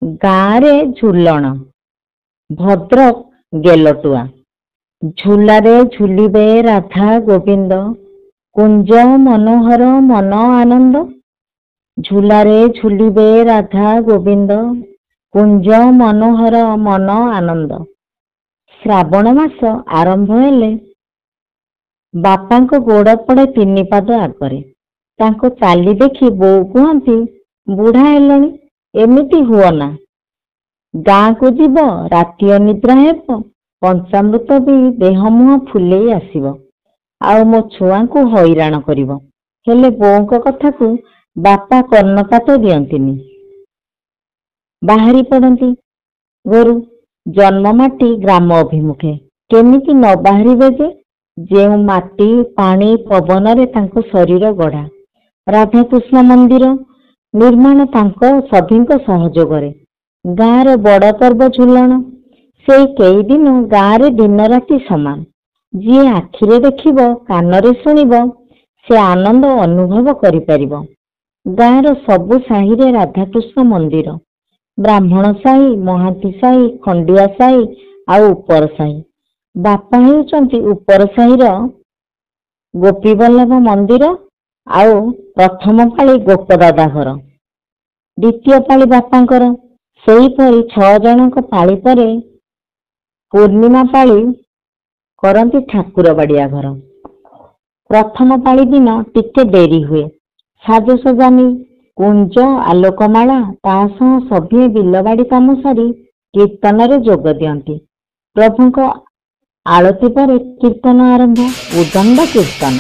ଗାଁରେ ଝୁଲଣ। ଭଦ୍ରକ ଗେଲଟୁଆ। ଝୁଲାରେ ଝୁଲିବେ ରାଧା ଗୋବିନ୍ଦ, କୁଞ୍ଜ ମନୋହର ମନ ଆନନ୍ଦ। ଝୁଲାରେ ଝୁଲିବେ ରାଧା ଗୋବିନ୍ଦ, କୁଞ୍ଜ ମନୋହର ମନ ଆନନ୍ଦ। ଶ୍ରାବଣ ମାସ ଆରମ୍ଭ ହେଲେ ବାପାଙ୍କ ଗୋଡ଼ ପଡ଼େ 3 ପାଦ ଆଗରେ। ତାଙ୍କୁ ଚାଲି ଦେଖି ବୋଉ କୁହନ୍ତି, ବୁଢ଼ା ହେଲଣି, ଏମିତି ହୁଅନା। ଗାଁକୁ ଯିବ, ରାତି ଅନିଦ୍ରା ହେବ, ପଞ୍ଚାମୃତ ବି ଦେହ ମୁହଁ ଫୁଲେଇ ଆସିବ, ଆଉ ମୋ ଛୁଆଙ୍କୁ ହଇରାଣ କରିବ। ହେଲେ ବୋଉଙ୍କ କଥାକୁ ବାପା କର୍ଣ୍ଣପାତ ଦିଅନ୍ତିନି। ବାହାରି ପଡ଼ନ୍ତି ଘରୁ। ଜନ୍ମ ମାଟି ଗ୍ରାମ ଅଭିମୁଖେ। କେମିତି ନ ବାହାରିବେ ଯେ? ଯେଉଁ ମାଟି ପାଣି ପବନରେ ତାଙ୍କ ଶରୀର ଗଢ଼ା। ରାଧାକୃଷ୍ଣ ମନ୍ଦିର ନିର୍ମାଣ ତାଙ୍କ ସଭିଙ୍କ ସହଯୋଗରେ। ଗାଁର ବଡ଼ ପର୍ବ ଝୁଲଣ। ସେଇ କେଇଦିନ ଗାଁରେ ଦିନ ରାତି ସମାନ। ଯିଏ ଆଖିରେ ଦେଖିବ, କାନରେ ଶୁଣିବ, ସେ ଆନନ୍ଦ ଅନୁଭବ କରିପାରିବ। ଗାଁର ସବୁ ସାହିରେ ରାଧାକୃଷ୍ଣ ମନ୍ଦିର। ବ୍ରାହ୍ମଣ ସାହି, ମହାନ୍ତି ସାହି, ଖଣ୍ଡିଆ ସାହି ଆଉ ଉପର ସାହି। ବାପା ହେଉଛନ୍ତି ଉପର ସାହିର ଗୋପୀବଲ୍ଲଭ ମନ୍ଦିର ଆଉ ପ୍ରଥମ ପାଳି ଗୋପଦାଦା ଘର। ଦ୍ୱିତୀୟ ପାଳି ବାପାଙ୍କର। ସେହିପରି 6 ଜଣଙ୍କ ପାଳି ପରେ ପୂର୍ଣ୍ଣିମା ପାଳି କରନ୍ତି ଠାକୁର ବାଡ଼ିଆ ଘର। ପ୍ରଥମ ପାଳି ଦିନ ଟିକେ ଡେରି ହୁଏ। ସାଜସଜା ନେଇ କୁଞ୍ଜ ଆଲୋକମାଳା ତା ସହ ସଭିଏ ବିଲବାଡ଼ି କାମ ସାରି କୀର୍ତ୍ତନରେ ଯୋଗ ଦିଅନ୍ତି। ପ୍ରଭୁଙ୍କ ଆଳତି ପରେ କୀର୍ତ୍ତନ ଆରମ୍ଭ। ଉଦଣ୍ଡ କୀର୍ତ୍ତନ।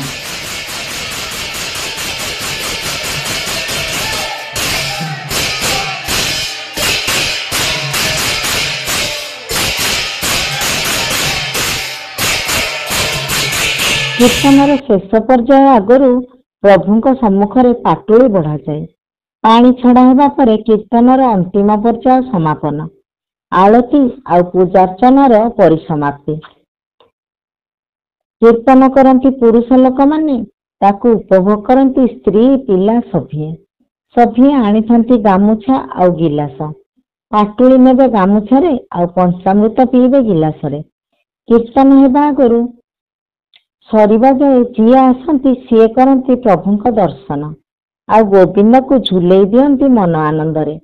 କୀର୍ତ୍ତନର ଶେଷ ପର୍ଯ୍ୟାୟ ଆଗରୁ ପ୍ରଭୁଙ୍କ ସମ୍ମୁଖରେ ପାଟୁଳି ବଢ଼ାଯାଏ। ପାଣି ଛଡ଼ା ହେବା ପରେ କୀର୍ତ୍ତନର ଅନ୍ତିମ ପର୍ଯ୍ୟାୟ ସମାପନ। ଆଳତି ଆଉ ପୂଜାର୍ଚ୍ଚନାର ପରିସମାପ୍ତି। କୀର୍ତ୍ତନ କରନ୍ତି ପୁରୁଷ ଲୋକମାନେ, ତାକୁ ଉପଭୋଗ କରନ୍ତି ସ୍ତ୍ରୀ ପିଲା ସଭିଏ। ସଭିଏ ଆଣିଥାନ୍ତି ଗାମୁଛା ଆଉ ଗିଲାସ। ପାଟୁଳି ନେବେ ଗାମୁଛାରେ ଆଉ ପଞ୍ଚାମୃତ ପିଇବେ ଗିଲାସରେ। କୀର୍ତ୍ତନ ହେବା ଆଗରୁ ସରିବା ଯାଏ ଯିଏ ଆସନ୍ତି ସିଏ କରନ୍ତି ପ୍ରଭୁଙ୍କ ଦର୍ଶନ ଆଉ ଗୋବିନ୍ଦକୁ ଝୁଲେଇ ଦିଅନ୍ତି ମନ ଆନନ୍ଦରେ।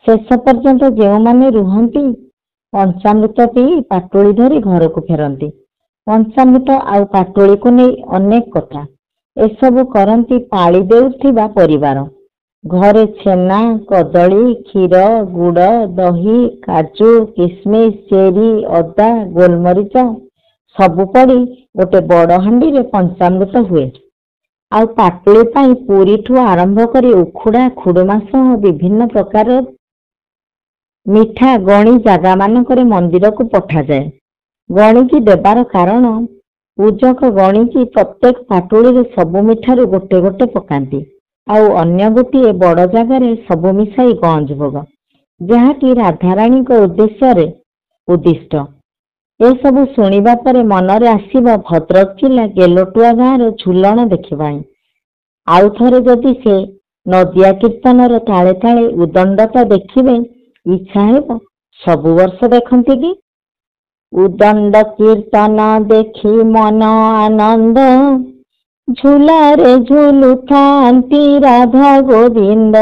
ଶେଷ ପର୍ଯ୍ୟନ୍ତ ଯେଉଁମାନେ ରୁହନ୍ତି ପଞ୍ଚାମୃତ ପିଇ ପାଟୁଳି ଧରି ଘରକୁ ଫେରନ୍ତି। ପଞ୍ଚାମୃତ ଆଉ ପାଟୁଳିକୁ ନେଇ ଅନେକ କଥା। ଏସବୁ କରନ୍ତି ପାଳି ଦେଉଥିବା ପରିବାର। ଘରେ ଛେନା, କଦଳୀ, କ୍ଷୀର, ଗୁଡ଼, ଦହି, କାଜୁ, କିସମିସ, ଚେରି, ଅଦା, ଗୋଲମରିଚ ସବୁ ପଡ଼ି ଗୋଟେ ବଡ଼ ହାଣ୍ଡିରେ ପଞ୍ଚାମୃତ ହୁଏ। ଆଉ ପାଟୁଳି ପାଇଁ ପୁରୀଠୁ ଆରମ୍ଭ କରି ଉଖୁଡ଼ା, ଖୁଡ଼ୁମା ସହ ବିଭିନ୍ନ ପ୍ରକାର ମିଠା ଗଣି ଜାଗାମାନଙ୍କରେ ମନ୍ଦିରକୁ ପଠାଯାଏ। ଗଣିକି ଦେବାର କାରଣ, ପୂଜକ ଗଣିକି ପ୍ରତ୍ୟେକ ପାଟୁଳିରେ ସବୁ ମିଠାରୁ ଗୋଟେ ଗୋଟେ ପକାନ୍ତି ଆଉ ଅନ୍ୟ ଗୋଟିଏ ବଡ଼ ଜାଗାରେ ସବୁ ମିଶାଇ ଗଞ୍ଜ ଭୋଗ, ଯାହାକି ରାଧାରାଣୀଙ୍କ ଉଦ୍ଦେଶ୍ୟରେ ଉଦ୍ଦିଷ୍ଟ। ଏସବୁ ଶୁଣିବା ପରେ ମନରେ ଆସିବ ଭଦ୍ରକ ଜିଲ୍ଲା ଗେଲଟୁଆ ଗାଁର ଝୁଲଣ ଦେଖିବାପାଇଁ। ଆଉ ଥରେ ଯଦି ସେ ନଦିଆ କୀର୍ତ୍ତନର ତାଳେ ତାଳେ ଉଦଣ୍ଡତା ଦେଖିବେ, ଇଚ୍ଛା ହେବ ସବୁ ବର୍ଷ ଦେଖନ୍ତି କି? ଉଦଣ୍ଡ କୀର୍ତ୍ତନ ଦେଖି ମନ ଆନନ୍ଦ, ଝୁଲାରେ ଝୁଲୁଥାନ୍ତି ରାଧା ଗୋବିନ୍ଦ।